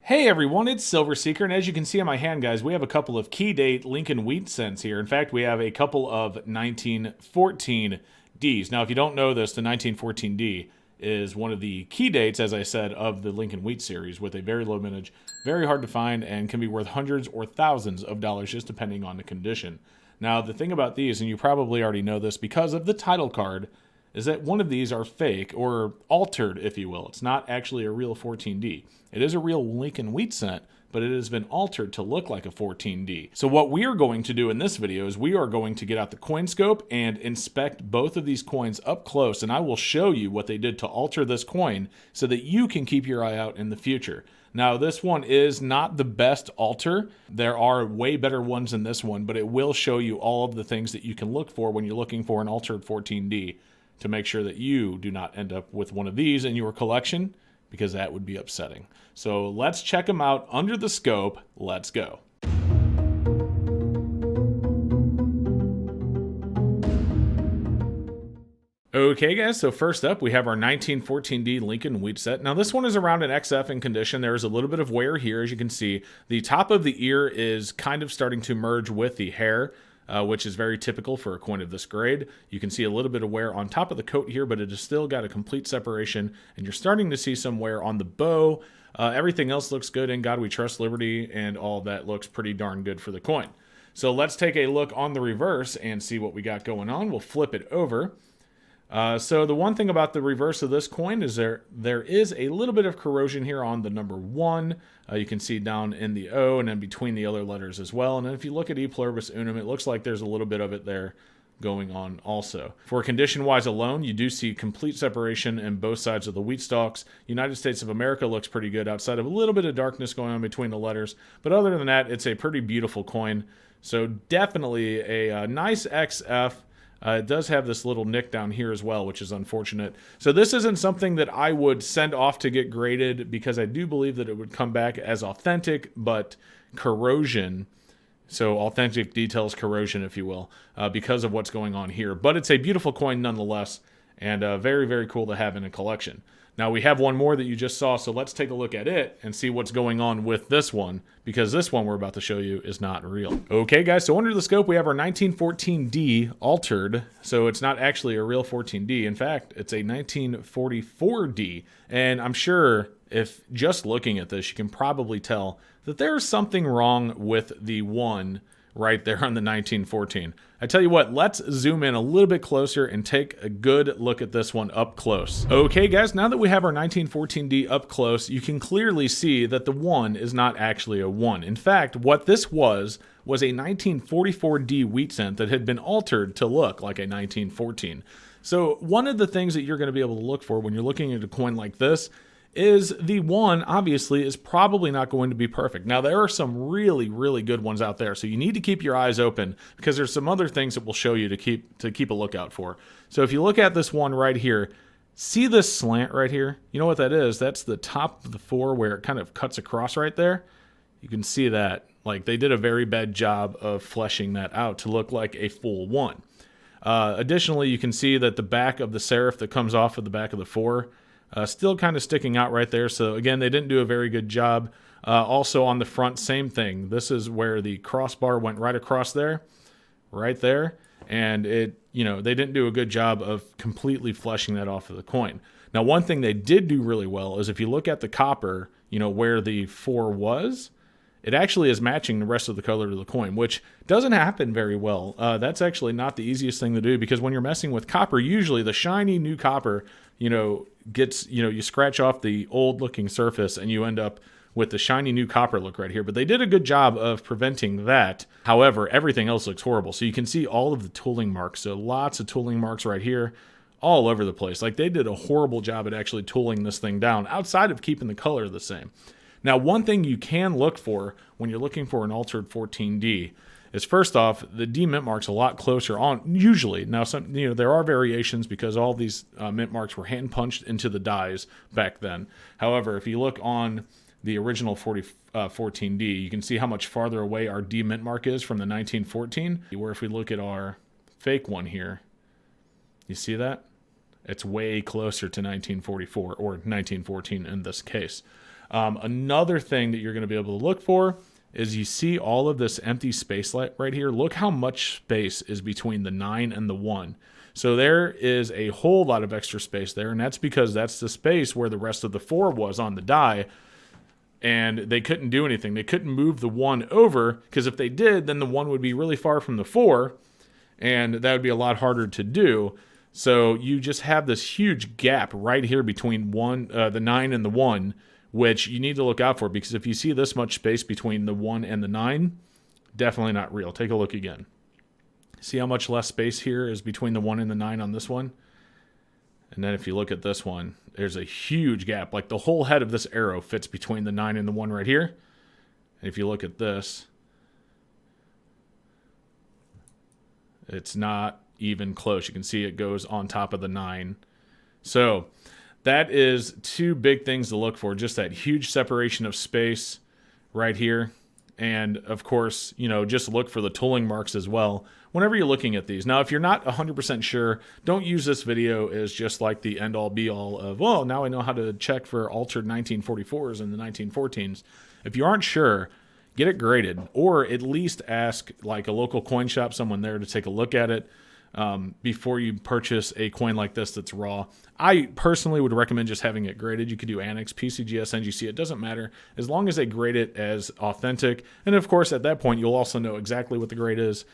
Hey everyone, it's Silver Seeker, and as you can see on my hand, guys, we have a couple of key date Lincoln Wheat cents here. In fact, we have a couple of 1914 Ds. Now, if you don't know this, the 1914 D is one of the key dates, as I said, of the Lincoln Wheat series with a very low mintage, very hard to find, and can be worth hundreds or thousands of dollars just depending on the condition. Now, the thing about these, and you probably already know this because of the title card, is that one of these are fake or altered, if you will. It's not actually a real 14D. It is a real Lincoln Wheat cent, but it has been altered to look like a 14D. So what we are going to do in this video is we are going to get out the coin scope and inspect both of these coins up close, and I will show you what they did to alter this coin so that you can keep your eye out in the future. Now, this one is not the best alter. There are way better ones than this one, but it will show you all of the things that you can look for when you're looking for an altered 14D to make sure that you do not end up with one of these in your collection, because that would be upsetting. So let's check them out under the scope. Let's go. Okay, guys, so first up, we have our 1914D Lincoln Wheat set. Now, this one is around an XF in condition. There is a little bit of wear here, as you can see. The top of the ear is kind of starting to merge with the hair, which is very typical for a coin of this grade. You can see a little bit of wear on top of the coat here, but it has still got a complete separation, and you're starting to see some wear on the bow. Everything else looks good. In God We Trust, Liberty, and all of that looks pretty darn good for the coin. So let's take a look on the reverse and see what we got going on. We'll flip it over. So the one thing about the reverse of this coin is there is a little bit of corrosion here on the number 1. You can see down in the O and then between the other letters as well. And then if you look at E Pluribus Unum, it looks like there's a little bit of it there going on also. For condition-wise alone, you do see complete separation in both sides of the wheat stalks. United States of America looks pretty good outside of a little bit of darkness going on between the letters. But other than that, it's a pretty beautiful coin. So definitely a nice XF. It does have this little nick down here as well, which is unfortunate. So this isn't something that I would send off to get graded because I do believe that it would come back as authentic, but corrosion. So authentic details corrosion, if you will, because of what's going on here. But it's a beautiful coin nonetheless, and very, very cool to have in a collection. Now, we have one more that you just saw, so let's take a look at it and see what's going on with this one, because this one we're about to show you is not real. Okay, guys, so under the scope, we have our 1914D altered, so it's not actually a real 14D. In fact, it's a 1944D, and I'm sure if just looking at this, you can probably tell that there's something wrong with the one right there on the 1914. I tell you what, let's zoom in a little bit closer and take a good look at this one up close. Okay, guys, now that we have our 1914D up close, you can clearly see that the 1 is not actually a 1. In fact, what this was a 1944D wheat cent that had been altered to look like a 1914. So one of the things that you're going to be able to look for when you're looking at a coin like this is the 1 obviously is probably not going to be perfect. Now, there are some really, really good ones out there, so you need to keep your eyes open because there's some other things that we'll show you to keep a lookout for. So if you look at this one right here, see this slant right here? You know what that is? That's the top of the 4 where it kind of cuts across right there. You can see that. Like, they did a very bad job of fleshing that out to look like a full 1. Additionally, you can see that the back of the serif that comes off of the back of the 4 still kind of sticking out right there. So again, they didn't do a very good job. Also on the front, same thing. This is where the crossbar went right across there, right there. And they didn't do a good job of completely fleshing that off of the coin. Now, one thing they did do really well is if you look at the copper, where the 4 was, it actually is matching the rest of the color of the coin, which doesn't happen very well. That's actually not the easiest thing to do because when you're messing with copper, usually the shiny new copper, gets, you scratch off the old looking surface and you end up with the shiny new copper look right here. But they did a good job of preventing that. However, everything else looks horrible. So you can see all of the tooling marks. So lots of tooling marks right here all over the place. Like they did a horrible job at actually tooling this thing down outside of keeping the color the same. Now, one thing you can look for when you're looking for an altered 14D is, first off, the D mint mark's a lot closer on, usually. Now, there are variations because all these mint marks were hand punched into the dies back then. However, if you look on the original 14D, you can see how much farther away our D mint mark is from the 1914, where if we look at our fake one here, you see that? It's way closer to 1944 or 1914 in this case. Another thing that you're going to be able to look for is you see all of this empty space right here. Look how much space is between the 9 and the 1. So there is a whole lot of extra space there, and that's because that's the space where the rest of the 4 was on the die, and they couldn't do anything. They couldn't move the 1 over, because if they did, then the 1 would be really far from the 4, and that would be a lot harder to do. So you just have this huge gap right here between the 9 and the 1, which you need to look out for, because if you see this much space between the 1 and the 9, definitely not real. Take a look again. See how much less space here is between the 1 and the 9 on this one? And then if you look at this one, there's a huge gap. Like the whole head of this arrow fits between the 9 and the 1 right here. And if you look at this, it's not even close. You can see it goes on top of the 9. So that is 2 big things to look for. Just that huge separation of space right here. And of course, just look for the tooling marks as well whenever you're looking at these. Now, if you're not 100% sure, don't use this video as just like the end-all be-all of, well, now I know how to check for altered 1944s and the 1914s. If you aren't sure, get it graded, or at least ask like a local coin shop, someone there to take a look at it before you purchase a coin like this that's raw. I personally would recommend just having it graded. You could do Annex, PCGS, NGC. It doesn't matter as long as they grade it as authentic. And of course, at that point, you'll also know exactly what the grade is,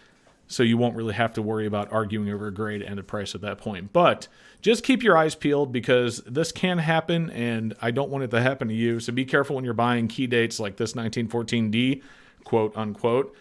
so you won't really have to worry about arguing over a grade and a price at that point. But just keep your eyes peeled, because this can happen, and I don't want it to happen to you. So be careful when you're buying key dates like this 1914D, quote unquote,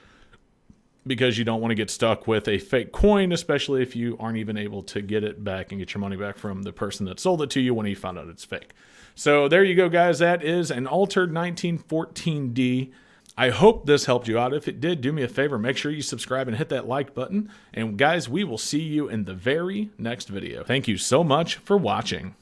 because you don't want to get stuck with a fake coin, especially if you aren't even able to get it back and get your money back from the person that sold it to you when he found out it's fake. So there you go, guys. That is an altered 1914D. I hope this helped you out. If it did, do me a favor. Make sure you subscribe and hit that like button. And guys, we will see you in the very next video. Thank you so much for watching.